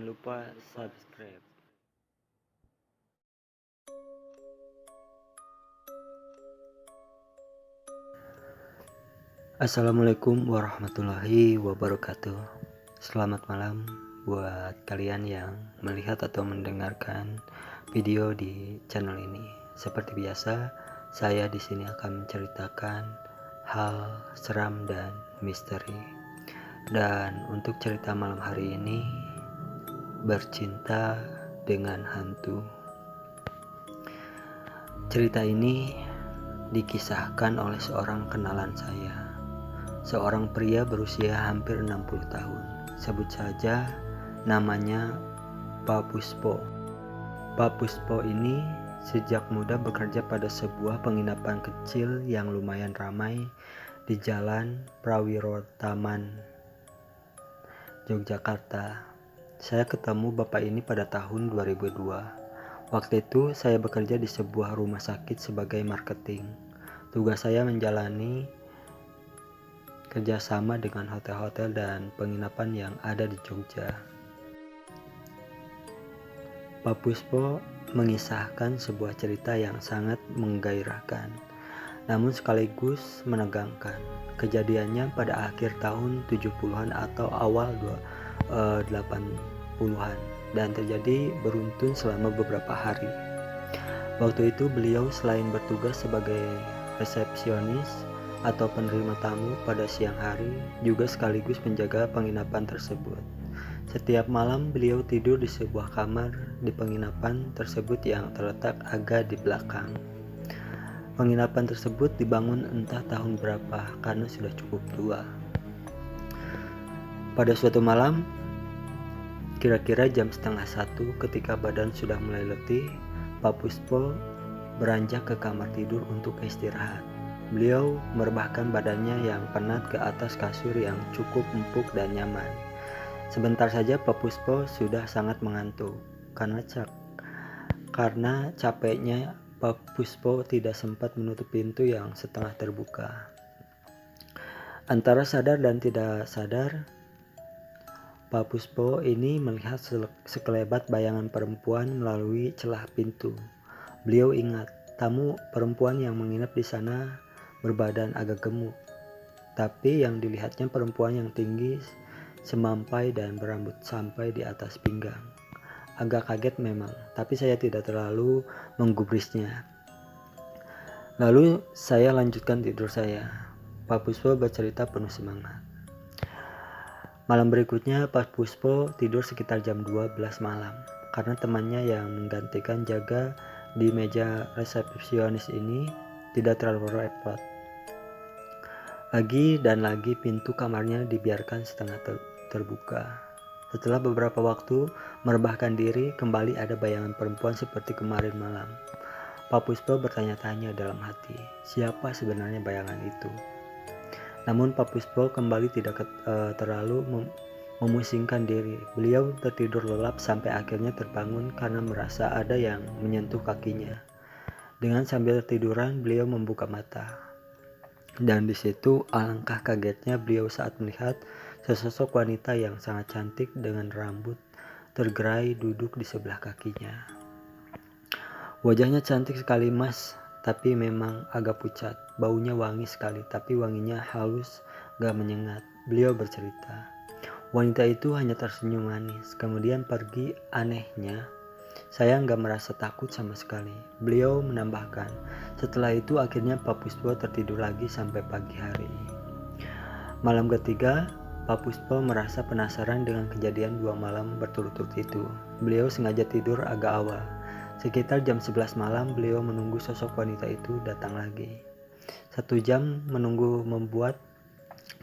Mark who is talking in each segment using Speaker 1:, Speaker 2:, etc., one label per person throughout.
Speaker 1: lupa subscribe. Assalamualaikum warahmatullahi wabarakatuh. Selamat malam buat kalian yang melihat atau mendengarkan video di channel ini. Seperti biasa, saya di sini akan menceritakan hal seram dan misteri. Dan untuk cerita malam hari ini, bercinta dengan hantu. Cerita ini dikisahkan oleh seorang kenalan saya, seorang pria berusia hampir 60 tahun. Sebut saja namanya Pak Puspo. Pak Puspo ini sejak muda bekerja pada sebuah penginapan kecil yang lumayan ramai di Jalan Prawirotaman, Yogyakarta. Saya ketemu bapak ini pada tahun 2002. Waktu itu saya bekerja di sebuah rumah sakit sebagai marketing. Tugas saya menjalani kerjasama dengan hotel-hotel dan penginapan yang ada di Jogja. Pak Puspo mengisahkan sebuah cerita yang sangat menggairahkan, namun sekaligus menegangkan. Kejadiannya pada akhir tahun 70-an atau awal 80-an dan terjadi beruntun selama beberapa hari. Waktu itu beliau selain bertugas sebagai resepsionis atau penerima tamu pada siang hari, juga sekaligus menjaga penginapan tersebut. Setiap malam beliau tidur di sebuah kamar di penginapan tersebut yang terletak agak di belakang. Penginapan tersebut dibangun entah tahun berapa karena sudah cukup tua. Pada suatu malam, kira-kira jam 12:30 ketika badan sudah mulai letih, Pak Puspo beranjak ke kamar tidur untuk istirahat. Beliau merebahkan badannya yang penat ke atas kasur yang cukup empuk dan nyaman. Sebentar saja Pak Puspo sudah sangat mengantuk. Karena capeknya, Pak Puspo tidak sempat menutup pintu yang setengah terbuka. Antara sadar dan tidak sadar, Pak Puspo ini melihat sekelebat bayangan perempuan melalui celah pintu. Beliau ingat, tamu perempuan yang menginap di sana berbadan agak gemuk, tapi yang dilihatnya perempuan yang tinggi, semampai dan berambut sampai di atas pinggang. Agak kaget memang, tapi saya tidak terlalu menggubrisnya. Lalu saya lanjutkan tidur saya. Pak Puspo bercerita penuh semangat. Malam berikutnya Pak Puspo tidur sekitar jam 12 malam karena temannya yang menggantikan jaga di meja resepsionis ini tidak terlalu repot. Lagi dan lagi pintu kamarnya dibiarkan setengah terbuka. Setelah beberapa waktu merebahkan diri, kembali ada bayangan perempuan seperti kemarin malam. Pak Puspo bertanya-tanya dalam hati, siapa sebenarnya bayangan itu? Namun Pak Puspo kembali tidak terlalu memusingkan diri. Beliau tertidur lelap sampai akhirnya terbangun karena merasa ada yang menyentuh kakinya. Dengan sambil tiduran beliau membuka mata. Dan di situ alangkah kagetnya beliau saat melihat sesosok wanita yang sangat cantik dengan rambut tergerai duduk di sebelah kakinya. Wajahnya cantik sekali mas, tapi memang agak pucat. Baunya wangi sekali, tapi wanginya halus, gak menyengat. Beliau bercerita. Wanita itu hanya tersenyum manis, kemudian pergi. Anehnya, saya gak merasa takut sama sekali. Beliau menambahkan, setelah itu akhirnya Pak Puspo tertidur lagi sampai pagi hari. Malam ketiga, Pak Puspo merasa penasaran dengan kejadian 2 malam berturut-turut itu. Beliau sengaja tidur agak awal. Sekitar jam 11 malam beliau menunggu sosok wanita itu datang lagi. 1 jam menunggu membuat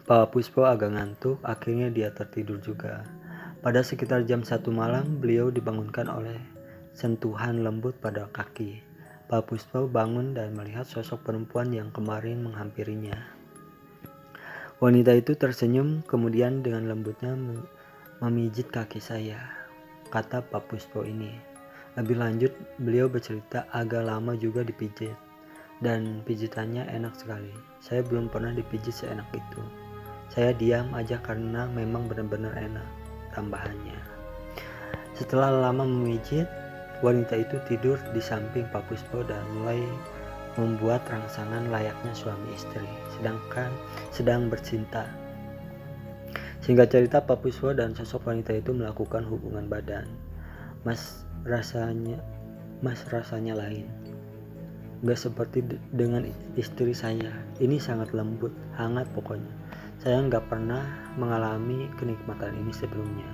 Speaker 1: Pak Puspo agak ngantuk, akhirnya dia tertidur juga. Pada sekitar jam 1 malam beliau dibangunkan oleh sentuhan lembut pada kaki. Pak Puspo bangun dan melihat sosok perempuan yang kemarin menghampirinya. Wanita itu tersenyum kemudian dengan lembutnya memijit kaki saya, kata Pak Puspo ini. Lebih lanjut beliau bercerita agak lama juga dipijit dan pijitannya enak sekali. Saya belum pernah dipijit seenak itu. Saya diam aja karena memang benar-benar enak, tambahannya. Setelah lama memijit, wanita itu tidur di samping Pak Puspo dan mulai membuat rangsangan layaknya suami istri, sedang bercinta. Singkat cerita, Pak Puspo dan sosok wanita itu melakukan hubungan badan. Mas rasanya lain. Gak seperti dengan istri saya. Ini sangat lembut, hangat pokoknya. Saya nggak pernah mengalami kenikmatan ini sebelumnya.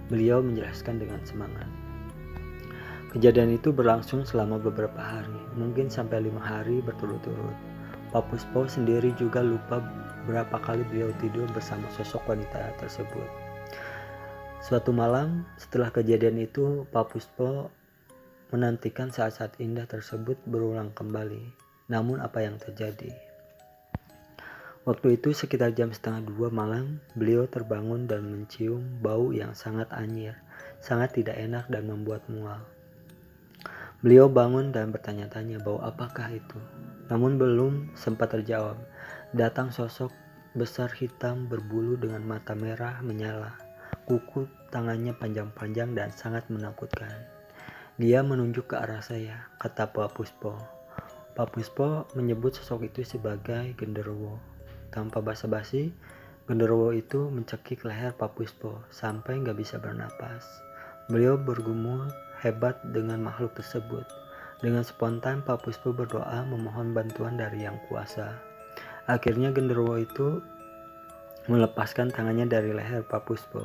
Speaker 1: Beliau menjelaskan dengan semangat. Kejadian itu berlangsung selama beberapa hari, mungkin sampai 5 hari berturut-turut. Pak Puspo sendiri juga lupa berapa kali beliau tidur bersama sosok wanita tersebut. Suatu malam setelah kejadian itu, Pak Puspo menantikan saat-saat indah tersebut berulang kembali. Namun apa yang terjadi? Waktu itu sekitar jam 1:30 malam, beliau terbangun dan mencium bau yang sangat anyir, sangat tidak enak dan membuat mual. Beliau bangun dan bertanya-tanya bau apakah itu. Namun belum sempat terjawab, datang sosok besar hitam berbulu dengan mata merah menyala. Kuku tangannya panjang-panjang dan sangat menakutkan. Dia menunjuk ke arah saya, kata Pak Puspo. Pak Puspo menyebut sosok itu sebagai genderuwo. Tanpa basa-basi, genderuwo itu mencekik leher Pak Puspo sampai gak bisa bernapas. Beliau bergumul hebat dengan makhluk tersebut. Dengan spontan Pak Puspo berdoa memohon bantuan dari Yang Kuasa. Akhirnya genderuwo itu melepaskan tangannya dari leher Pak Puspo.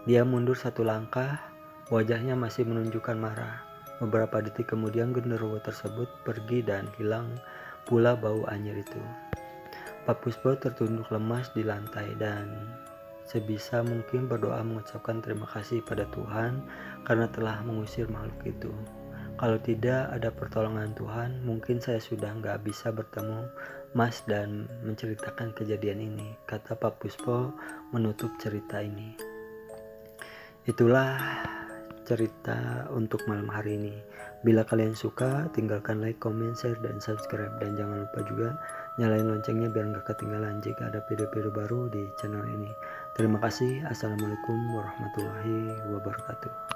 Speaker 1: Dia mundur satu langkah, wajahnya masih menunjukkan marah. Beberapa detik kemudian genderuwo tersebut pergi dan hilang pula bau anyir itu. Pak Puspo tertunduk lemas di lantai dan sebisa mungkin berdoa mengucapkan terima kasih pada Tuhan karena telah mengusir makhluk itu. Kalau tidak ada pertolongan Tuhan, mungkin saya sudah nggak bisa bertemu Mas dan menceritakan kejadian ini, kata Pak Puspo menutup cerita ini. Itulah cerita untuk malam hari ini. Bila kalian suka, tinggalkan like, comment, share, dan subscribe. Dan jangan lupa juga nyalain loncengnya biar nggak ketinggalan jika ada video-video baru di channel ini. Terima kasih. Assalamualaikum warahmatullahi wabarakatuh.